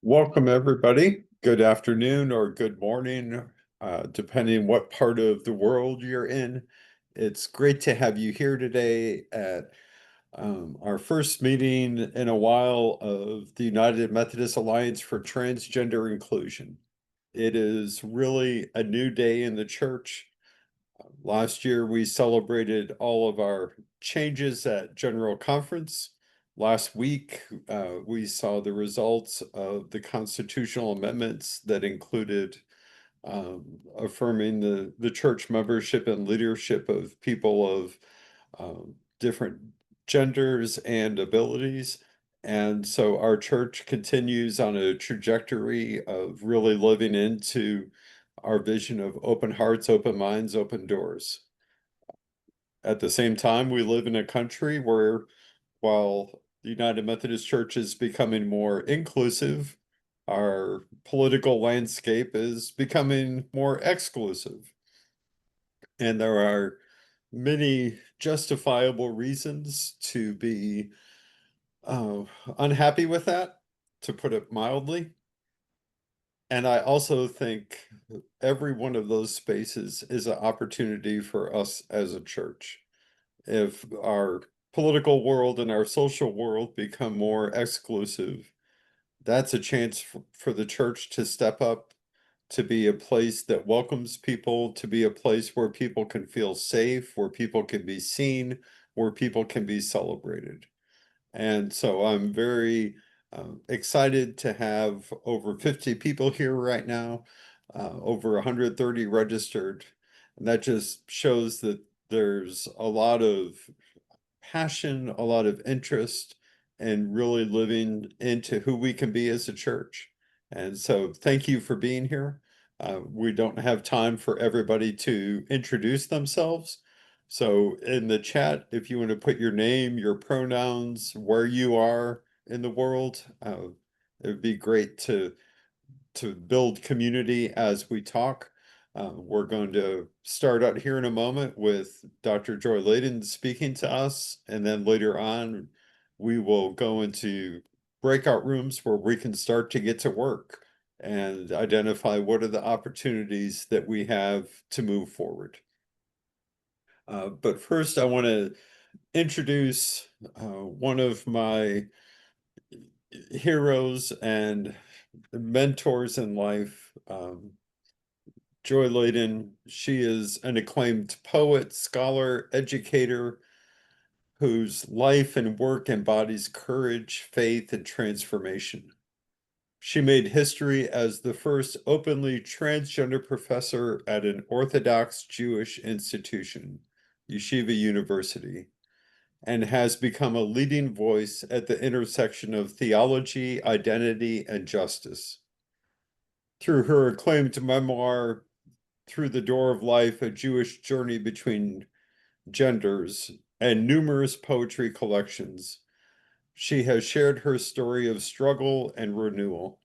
Welcome, everybody. Good afternoon or good morning, depending what part of the world you're in. It's great to have you here today at our first meeting in a while of the United Methodist Alliance for Transgender Inclusion. It is really a new day in the church. Last year, we celebrated all of our changes at General Conference. Last week, we saw the results of the constitutional amendments that included affirming the church membership and leadership of people of different genders and abilities. And so our church continues on a trajectory of really living into our vision of open hearts, open minds, open doors. At the same time, we live in a country where, while the United Methodist Church is becoming more inclusive, our political landscape is becoming more exclusive. And there are many justifiable reasons to be unhappy with that, to put it mildly. And I also think every one of those spaces is an opportunity for us as a church. If our political world and our social world become more exclusive, that's a chance for the church to step up, to be a place that welcomes people, to be a place where people can feel safe, where people can be seen, where people can be celebrated. And so I'm very excited to have over 50 people here right now, over 130 registered. And that just shows that there's a lot of passion, a lot of interest, and really living into who we can be as a church. And so thank you for being here. We don't have time for everybody to introduce themselves. So in the chat, if you want to put your name, your pronouns, where you are in the world, it would be great to build community as we talk. We're going to start out here in a moment with Dr. Joy Ladin speaking to us, and then later on, we will go into breakout rooms where we can start to get to work and identify what are the opportunities that we have to move forward. But first, I want to introduce one of my heroes and mentors in life. Joy Ladin, she is an acclaimed poet, scholar, educator whose life and work embodies courage, faith, and transformation. She made history as the first openly transgender professor at an Orthodox Jewish institution, Yeshiva University, and has become a leading voice at the intersection of theology, identity, and justice. Through her acclaimed memoir, Through the Door of Life, A Jewish Journey Between Genders, and numerous poetry collections, she has shared her story of struggle and renewal,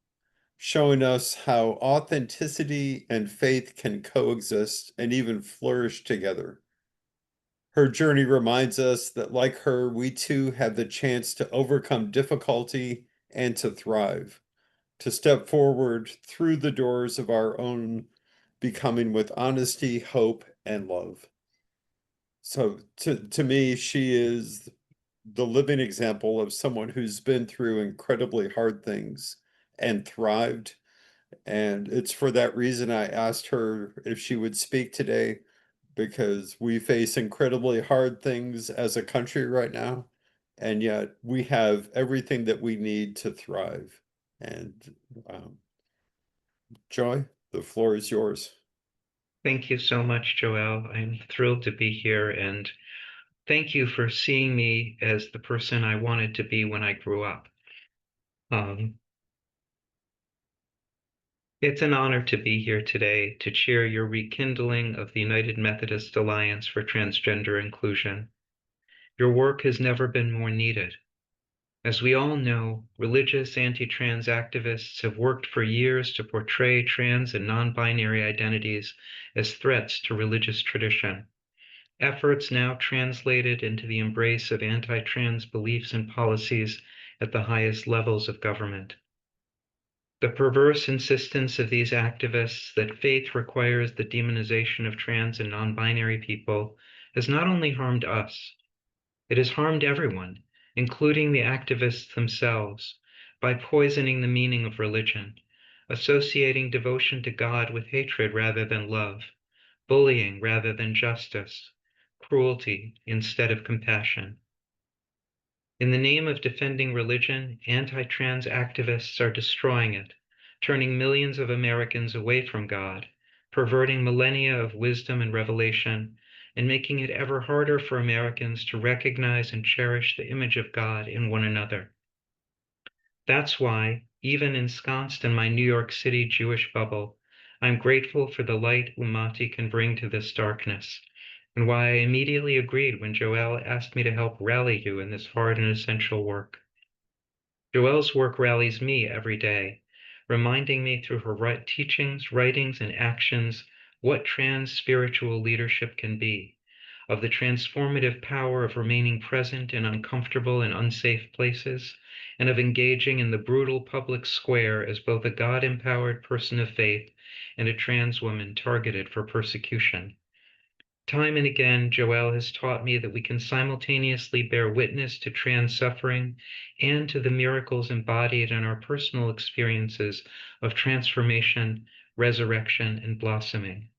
showing us how authenticity and faith can coexist and even flourish together. Her journey reminds us that, like her, we too have the chance to overcome difficulty and to thrive, to step forward through the doors of our own becoming with honesty, hope, and love. So to me, she is the living example of someone who's been through incredibly hard things and thrived. And it's for that reason I asked her if she would speak today, because we face incredibly hard things as a country right now, and yet we have everything that we need to thrive. And Joy, the floor is yours. Thank you so much, Joelle. I'm thrilled to be here, and thank you for seeing me as the person I wanted to be when I grew up. It's an honor to be here today to chair your rekindling of the United Methodist Alliance for Transgender Inclusion. Your work has never been more needed. As we all know, religious anti-trans activists have worked for years to portray trans and non-binary identities as threats to religious tradition. Efforts now translated into the embrace of anti-trans beliefs and policies at the highest levels of government. The perverse insistence of these activists that faith requires the demonization of trans and non-binary people has not only harmed us, it has harmed everyone, including the activists themselves, by poisoning the meaning of religion, associating devotion to God with hatred rather than love, bullying rather than justice, cruelty instead of compassion. In the name of defending religion, anti-trans activists are destroying it, turning millions of Americans away from God, perverting millennia of wisdom and revelation, and making it ever harder for Americans to recognize and cherish the image of God in one another. That's why, even ensconced in my New York City Jewish bubble, I'm grateful for the light Umati can bring to this darkness, and why I immediately agreed when Joelle asked me to help rally you in this hard and essential work. Joelle's work rallies me every day, reminding me through her teachings, writings, and actions what trans spiritual leadership can be, of the transformative power of remaining present in uncomfortable and unsafe places, and of engaging in the brutal public square as both a God-empowered person of faith and a trans woman targeted for persecution. Time and again, Joelle has taught me that we can simultaneously bear witness to trans suffering and to the miracles embodied in our personal experiences of transformation, resurrection, and blossoming,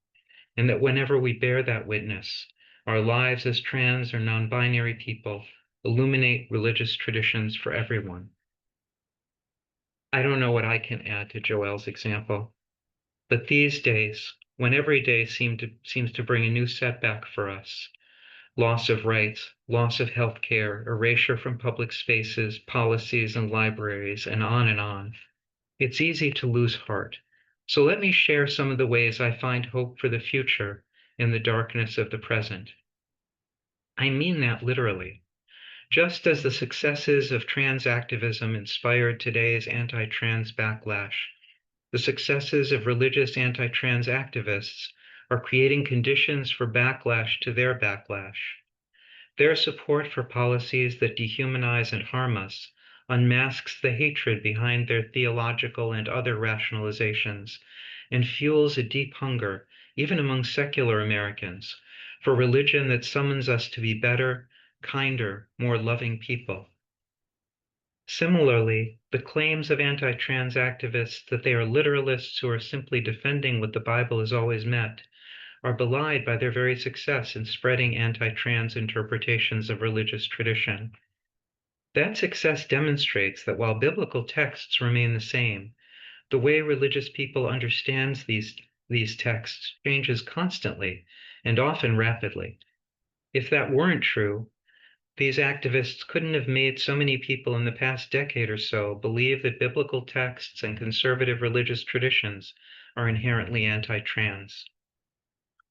and that whenever we bear that witness, our lives as trans or non-binary people illuminate religious traditions for everyone. I don't know what I can add to Joelle's example, but these days, when every day seems to bring a new setback for us, loss of rights, loss of health care, erasure from public spaces, policies, and libraries, and on, it's easy to lose heart. So let me share some of the ways I find hope for the future in the darkness of the present. I mean that literally. Just as the successes of trans activism inspired today's anti-trans backlash, the successes of religious anti-trans activists are creating conditions for backlash to their backlash. Their support for policies that dehumanize and harm us unmasks the hatred behind their theological and other rationalizations and fuels a deep hunger, even among secular Americans, for religion that summons us to be better, kinder, more loving people. Similarly, the claims of anti-trans activists that they are literalists who are simply defending what the Bible has always meant are belied by their very success in spreading anti-trans interpretations of religious tradition. That success demonstrates that while biblical texts remain the same, the way religious people understands these texts changes constantly and often rapidly. If that weren't true, these activists couldn't have made so many people in the past decade or so believe that biblical texts and conservative religious traditions are inherently anti-trans.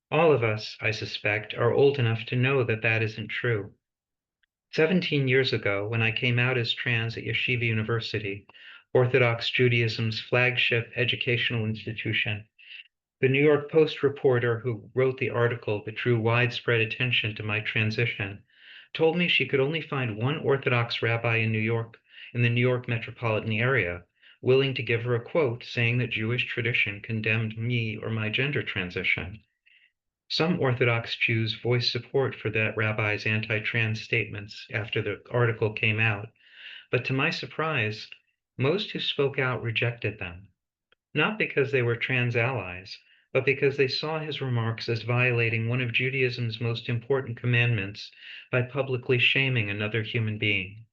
All of us, I suspect, are old enough to know that that isn't true. 17 years ago, when I came out as trans at Yeshiva University, Orthodox Judaism's flagship educational institution, the New York Post reporter who wrote the article that drew widespread attention to my transition told me she could only find one Orthodox rabbi in the New York metropolitan area, willing to give her a quote saying that Jewish tradition condemned me or my gender transition. Some Orthodox Jews voiced support for that rabbi's anti-trans statements after the article came out, but to my surprise, most who spoke out rejected them, not because they were trans allies, but because they saw his remarks as violating one of Judaism's most important commandments by publicly shaming another human being.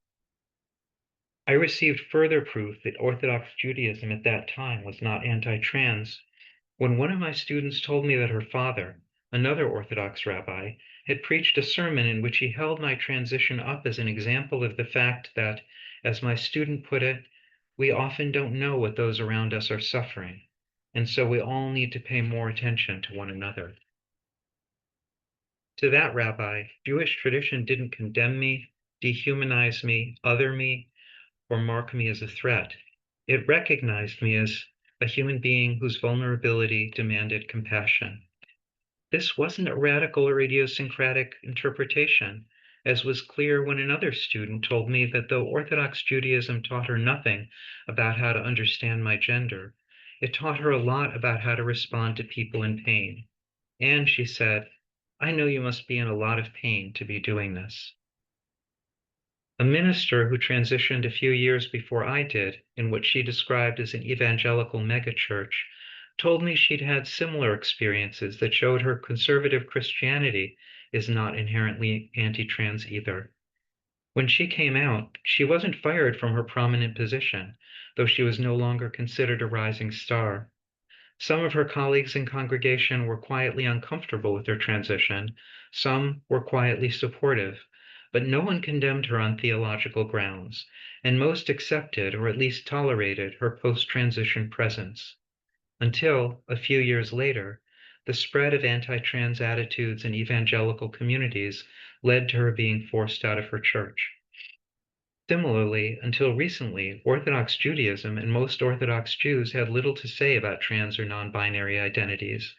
I received further proof that Orthodox Judaism at that time was not anti-trans when one of my students told me that her father, another Orthodox rabbi, had preached a sermon in which he held my transition up as an example of the fact that, as my student put it, we often don't know what those around us are suffering, and so we all need to pay more attention to one another. To that rabbi, Jewish tradition didn't condemn me, dehumanize me, other me, or mark me as a threat. It recognized me as a human being whose vulnerability demanded compassion. This wasn't a radical or idiosyncratic interpretation. as was clear when another student told me that though Orthodox Judaism taught her nothing about how to understand my gender, it taught her a lot about how to respond to people in pain. And she said, "I know you must be in a lot of pain to be doing this." A minister who transitioned a few years before I did, in what she described as an evangelical megachurch, told me she'd had similar experiences that showed her conservative Christianity is not inherently anti-trans either. When she came out, she wasn't fired from her prominent position, though she was no longer considered a rising star. Some of her colleagues in congregation were quietly uncomfortable with her transition, some were quietly supportive, but no one condemned her on theological grounds, and most accepted or at least tolerated her post-transition presence. Until, a few years later, the spread of anti-trans attitudes in evangelical communities led to her being forced out of her church. Similarly, until recently, Orthodox Judaism and most Orthodox Jews had little to say about trans or non-binary identities,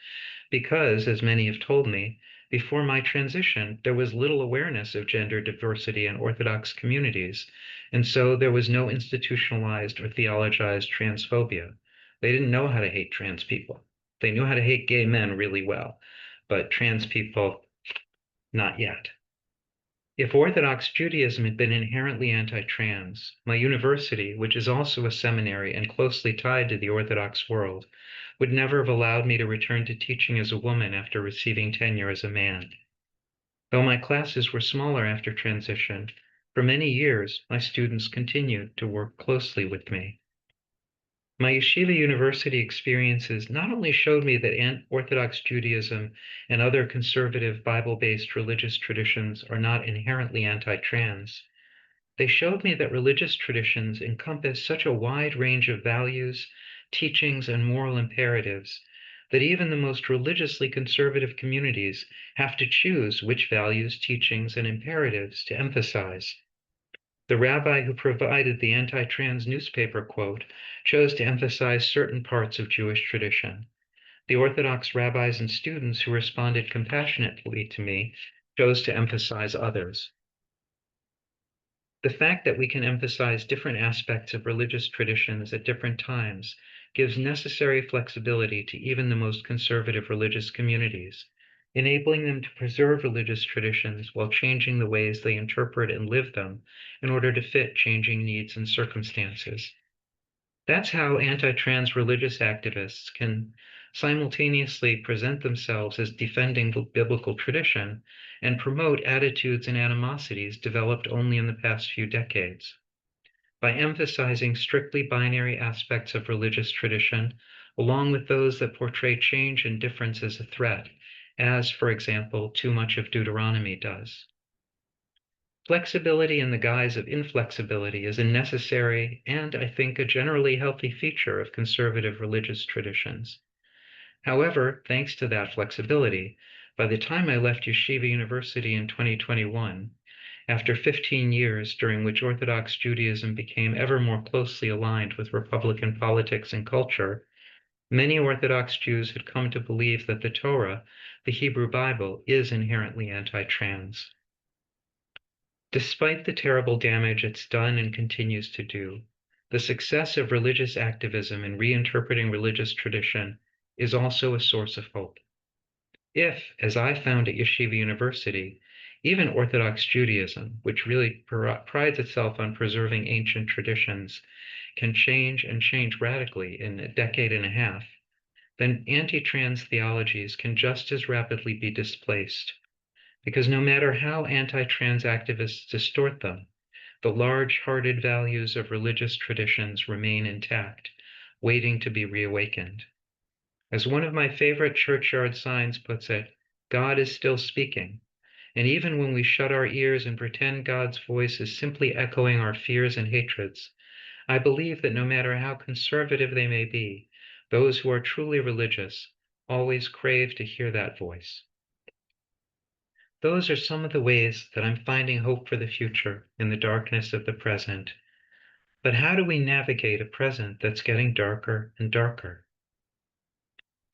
because, as many have told me, before my transition, there was little awareness of gender diversity in Orthodox communities, and so there was no institutionalized or theologized transphobia. They didn't know how to hate trans people. They knew how to hate gay men really well, but trans people, not yet. If Orthodox Judaism had been inherently anti-trans, my university, which is also a seminary and closely tied to the Orthodox world, would never have allowed me to return to teaching as a woman after receiving tenure as a man. Though my classes were smaller after transition, for many years my students continued to work closely with me. My yeshiva university experiences not only showed me that Orthodox Judaism and other conservative Bible-based religious traditions are not inherently anti-trans, they showed me that religious traditions encompass such a wide range of values, teachings, and moral imperatives that even the most religiously conservative communities have to choose which values, teachings, and imperatives to emphasize. The rabbi who provided the anti-trans newspaper quote chose to emphasize certain parts of Jewish tradition. The Orthodox rabbis and students who responded compassionately to me chose to emphasize others. The fact that we can emphasize different aspects of religious traditions at different times gives necessary flexibility to even the most conservative religious communities, enabling them to preserve religious traditions while changing the ways they interpret and live them in order to fit changing needs and circumstances. That's how anti-trans religious activists can simultaneously present themselves as defending biblical tradition and promote attitudes and animosities developed only in the past few decades. By emphasizing strictly binary aspects of religious tradition, along with those that portray change and difference as a threat, as, for example, too much of Deuteronomy does. Flexibility in the guise of inflexibility is a necessary and, I think, a generally healthy feature of conservative religious traditions. However, thanks to that flexibility, by the time I left Yeshiva University in 2021, after 15 years during which Orthodox Judaism became ever more closely aligned with Republican politics and culture, many Orthodox Jews had come to believe that the Torah, the Hebrew Bible, is inherently anti-trans. Despite the terrible damage it's done and continues to do, the success of religious activism in reinterpreting religious tradition is also a source of hope. If, as I found at Yeshiva University, even Orthodox Judaism, which really prides itself on preserving ancient traditions, can change and change radically in a decade and a half, then anti-trans theologies can just as rapidly be displaced. Because no matter how anti-trans activists distort them, the large-hearted values of religious traditions remain intact, waiting to be reawakened. As one of my favorite churchyard signs puts it, God is still speaking, and even when we shut our ears and pretend God's voice is simply echoing our fears and hatreds, I believe that no matter how conservative they may be, those who are truly religious always crave to hear that voice. Those are some of the ways that I'm finding hope for the future in the darkness of the present. But how do we navigate a present that's getting darker and darker?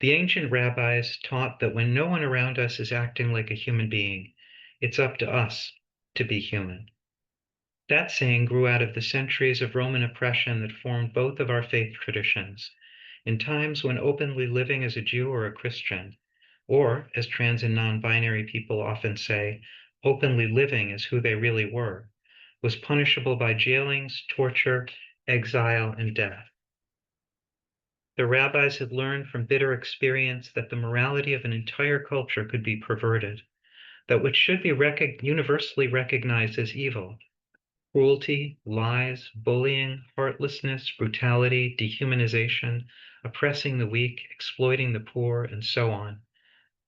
The ancient rabbis taught that when no one around us is acting like a human being, it's up to us, to be human. That saying grew out of the centuries of Roman oppression that formed both of our faith traditions. In times when openly living as a Jew or a Christian, or, as trans and non-binary people often say, openly living as who they really were, was punishable by jailings, torture, exile, and death. The rabbis had learned from bitter experience that the morality of an entire culture could be perverted, that what should be universally recognized as evil, cruelty, lies, bullying, heartlessness, brutality, dehumanization, oppressing the weak, exploiting the poor, and so on,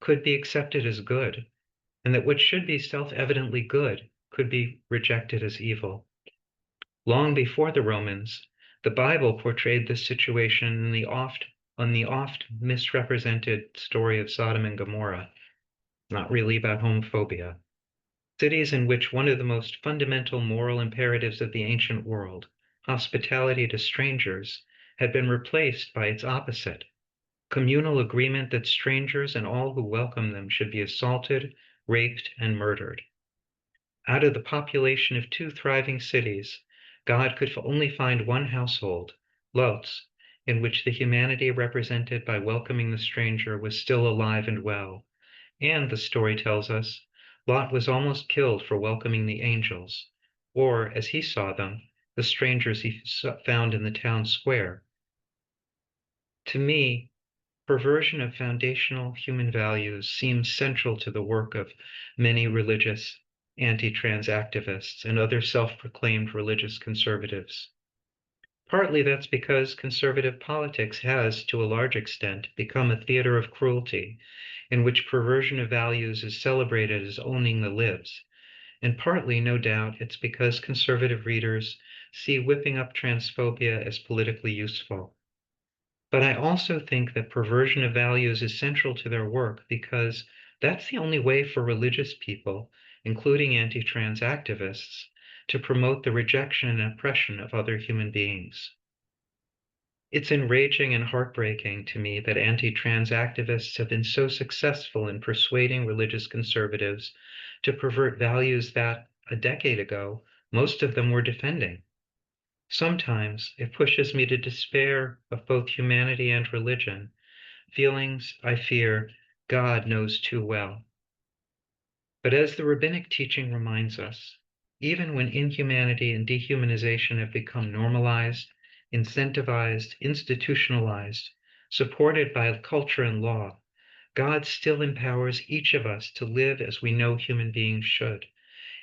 could be accepted as good, and that what should be self-evidently good could be rejected as evil. Long before the Romans, the Bible portrayed this situation on the oft misrepresented story of Sodom and Gomorrah, not really about homophobia. Cities in which one of the most fundamental moral imperatives of the ancient world, hospitality to strangers, had been replaced by its opposite, communal agreement that strangers and all who welcome them should be assaulted, raped, and murdered. Out of the population of two thriving cities, God could only find one household, Lot's, in which the humanity represented by welcoming the stranger was still alive and well. And, the story tells us, Lot was almost killed for welcoming the angels, or, as he saw them, the strangers he found in the town square. To me, perversion of foundational human values seems central to the work of many religious anti-trans activists and other self-proclaimed religious conservatives. Partly that's because conservative politics has, to a large extent, become a theater of cruelty, in which perversion of values is celebrated as owning the libs. And partly, no doubt, it's because conservative readers see whipping up transphobia as politically useful. But I also think that perversion of values is central to their work because that's the only way for religious people, including anti-trans activists, to promote the rejection and oppression of other human beings. It's enraging and heartbreaking to me that anti-trans activists have been so successful in persuading religious conservatives to pervert values that, a decade ago, most of them were defending. Sometimes it pushes me to despair of both humanity and religion, feelings I fear God knows too well. But as the rabbinic teaching reminds us, even when inhumanity and dehumanization have become normalized, incentivized, institutionalized, supported by culture and law, God still empowers each of us to live as we know human beings should,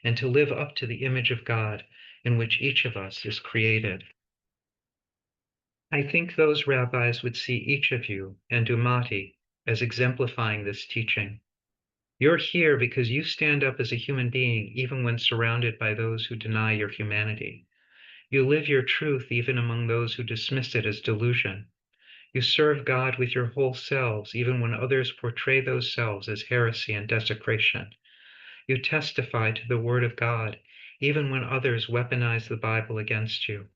and to live up to the image of God in which each of us is created. I think those rabbis would see each of you and Umati as exemplifying this teaching. You're here because you stand up as a human being even when surrounded by those who deny your humanity. You live your truth even among those who dismiss it as delusion. You serve God with your whole selves even when others portray those selves as heresy and desecration. You testify to the word of God even when others weaponize the Bible against you.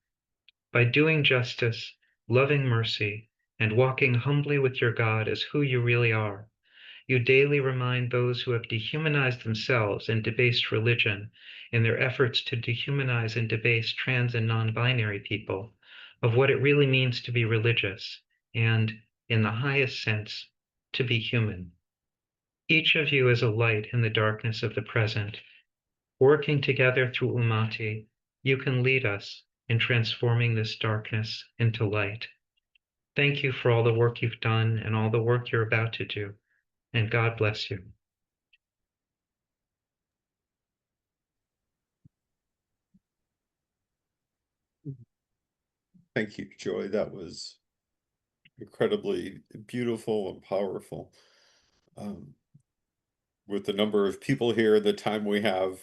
By doing justice, loving mercy, and walking humbly with your God as who you really are, you daily remind those who have dehumanized themselves and debased religion in their efforts to dehumanize and debase trans and non-binary people of what it really means to be religious and, in the highest sense, to be human. Each of you is a light in the darkness of the present. Working together through Umati, you can lead us in transforming this darkness into light. Thank you for all the work you've done and all the work you're about to do. And God bless you. Thank you, Joy. That was incredibly beautiful and powerful. With the number of people here, the time we have,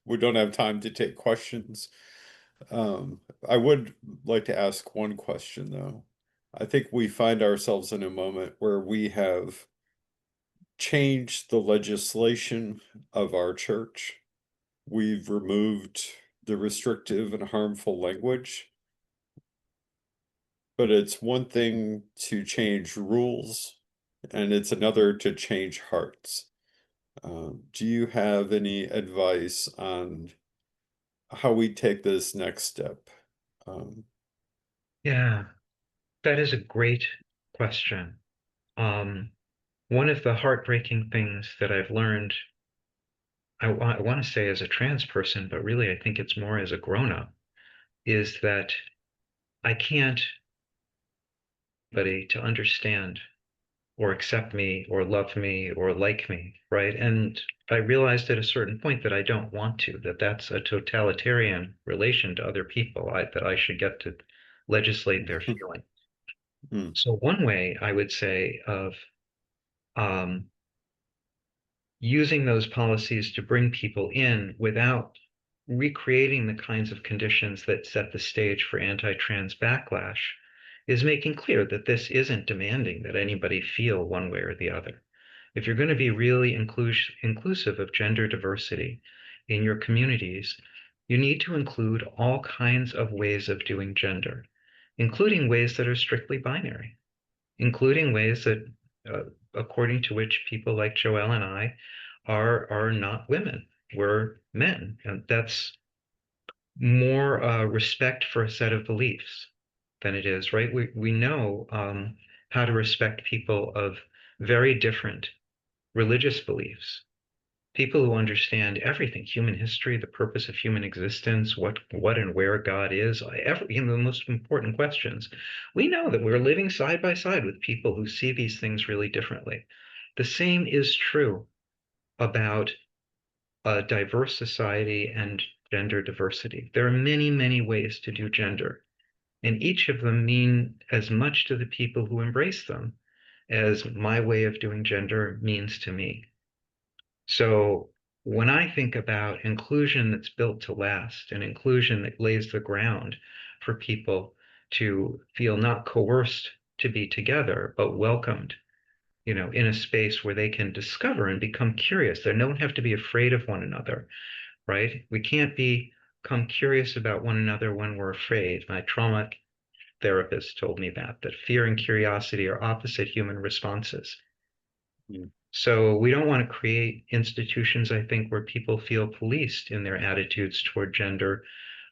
we don't have time to take questions. I would like to ask one question though. I think we find ourselves in a moment where we have changed the legislation of our church. We've removed the restrictive and harmful language. But it's one thing to change rules, and it's another to change hearts. Do you have any advice on how we take this next step? Um, Yeah, that is a great question. Um, One of the heartbreaking things that I've learned, I want to say as a trans person, but really I think it's more as a grown-up, is that I can't anybody to understand or accept me or love me or like me, right? And I realized at a certain point that I don't want to, that that's a totalitarian relation to other people, that I should get to legislate their feelings. mm, So one way I would say of um, using those policies to bring people in without recreating the kinds of conditions that set the stage for anti-trans backlash is making clear that this isn't demanding that anybody feel one way or the other. If you're going to be really inclusive of gender diversity in your communities, you need to include all kinds of ways of doing gender, including ways that are strictly binary, including ways that, uh, according to which people like Joelle and I are not women. We're men, and that's more respect for a set of beliefs than it is, right? We know how to respect people of very different religious beliefs, people who understand everything, human history, the purpose of human existence, what and where God is, the most important questions. We know that we're living side by side with people who see these things really differently. The same is true about a diverse society and gender diversity. There are many, many ways to do gender, and each of them mean as much to the people who embrace them as my way of doing gender means to me. So when I think about inclusion that's built to last, and inclusion that lays the ground for people to feel not coerced to be together, but welcomed, in a space where they can discover and become curious. They don't have to be afraid of one another, right? We can't become curious about one another when we're afraid. My trauma therapist told me that fear and curiosity are opposite human responses. mm, So we don't want to create institutions, I think, where people feel policed in their attitudes toward gender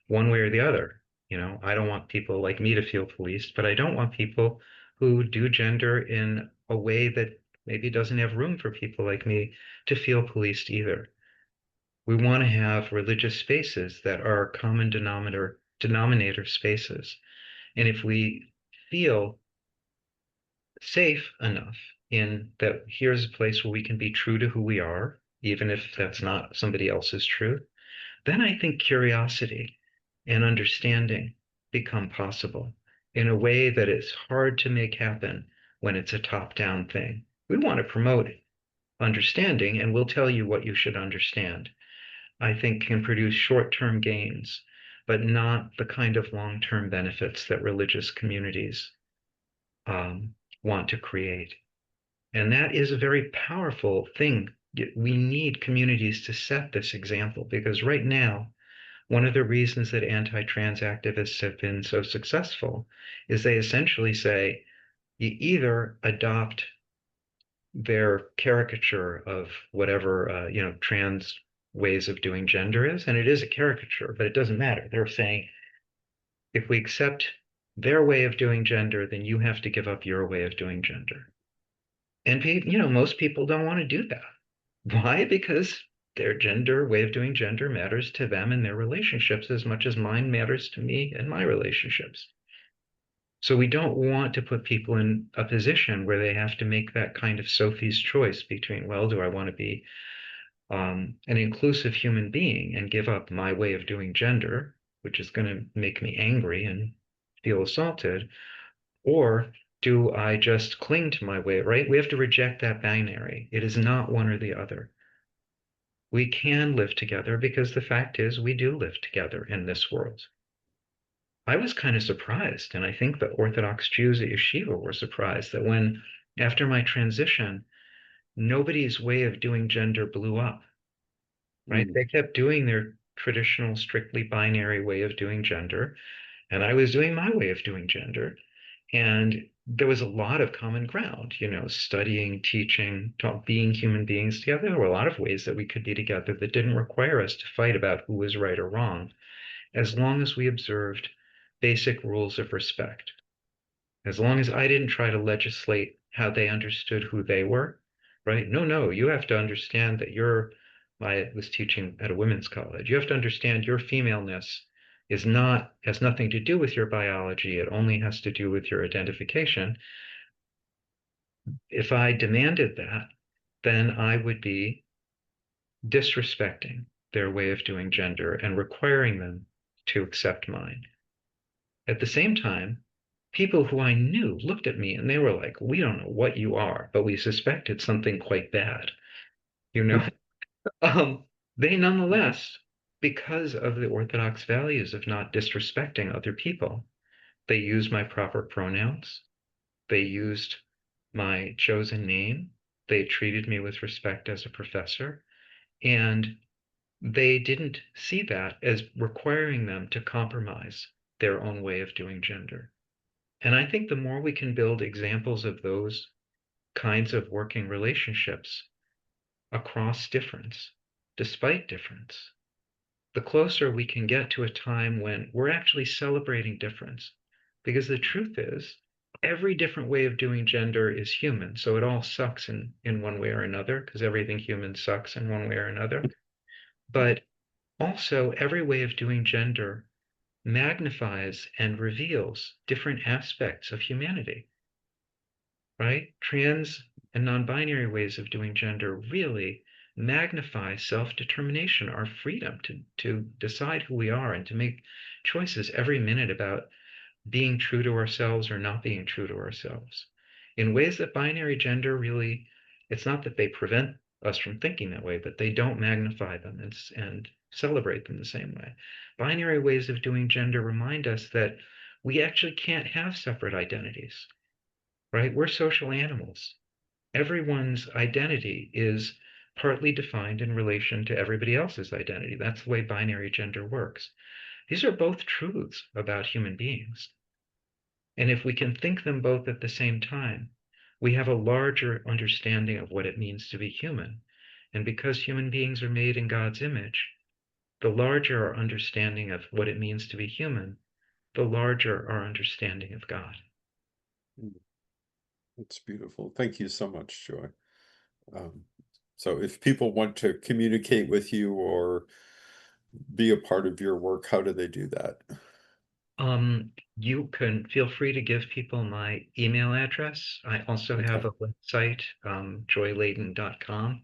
one way or the other. I don't want people like me to feel policed, but I don't want people who do gender in a way that maybe doesn't have room for people like me to feel policed either. We want to have religious spaces that are common denominator spaces. And if we feel safe enough in that here's a place where we can be true to who we are, even if that's not somebody else's truth, then I think curiosity and understanding become possible in a way that is hard to make happen when it's a top-down thing. We want to promote understanding, and we'll tell you what you should understand. I think can produce short-term gains, but not the kind of long-term benefits that religious communities um, want to create. And that is a very powerful thing. We need communities to set this example because right now, one of the reasons that anti-trans activists have been so successful is they essentially say you either adopt their caricature of whatever trans ways of doing gender is, and it is a caricature, but it doesn't matter. They're saying if we accept their way of doing gender, then you have to give up your way of doing gender. And most people don't want to do that. Why? Because their gender way of doing gender matters to them in their relationships as much as mine matters to me and my relationships. So we don't want to put people in a position where they have to make that kind of Sophie's choice between, well, do I want to be an inclusive human being and give up my way of doing gender, which is going to make me angry and feel assaulted, or do I just cling to my way, right? We have to reject that binary. It is not one or the other. We can live together because the fact is we do live together in this world. I was kind of surprised, and I think the Orthodox Jews at yeshiva were surprised that when, after my transition, nobody's way of doing gender blew up, right? mm, They kept doing their traditional, strictly binary way of doing gender, and I was doing my way of doing gender. And there was a lot of common ground, studying, teaching, being human beings together. There were a lot of ways that we could be together that didn't require us to fight about who was right or wrong, as long as we observed basic rules of respect. As long as I didn't try to legislate how they understood who they were, right? No, no, you have to understand that I was teaching at a women's college. You have to understand your femaleness has nothing to do with your biology. It only has to do with your identification. If I demanded that, then I would be disrespecting their way of doing gender and requiring them to accept mine. At the same time, people who I knew looked at me and they were like, we don't know what you are, but we suspect it's something quite bad. You know, um, they nonetheless, because of the Orthodox values of not disrespecting other people, they used my proper pronouns. They used my chosen name. They treated me with respect as a professor. And they didn't see that as requiring them to compromise their own way of doing gender. And I think the more we can build examples of those kinds of working relationships across difference, despite difference, the closer we can get to a time when we're actually celebrating difference. Because the truth is, every different way of doing gender is human. So it all sucks in one way or another, because everything human sucks in one way or another. But also, every way of doing gender magnifies and reveals different aspects of humanity, right? Trans and non-binary ways of doing gender really magnify self-determination, our freedom to decide who we are and to make choices every minute about being true to ourselves or not being true to ourselves. In ways that binary gender really, it's not that they prevent us from thinking that way, but they don't magnify them and celebrate them the same way. Binary ways of doing gender remind us that we actually can't have separate identities, right? We're social animals. Everyone's identity is partly defined in relation to everybody else's identity. That's the way binary gender works. These are both truths about human beings. And if we can think them both at the same time, we have a larger understanding of what it means to be human. And because human beings are made in God's image, the larger our understanding of what it means to be human, the larger our understanding of God. That's beautiful. Thank you so much, Joy. Um, so if people want to communicate with you or be a part of your work, how do they do that? You can feel free to give people my email address. I also have Okay. a website, joyladin.com,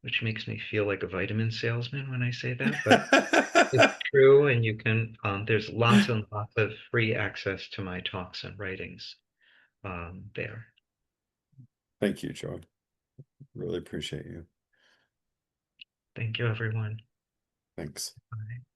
which makes me feel like a vitamin salesman when I say that, but it's true. And there's lots and lots of free access to my talks and writings there. Thank you, Joy. Really appreciate you. Thank you, everyone. Thanks. Bye.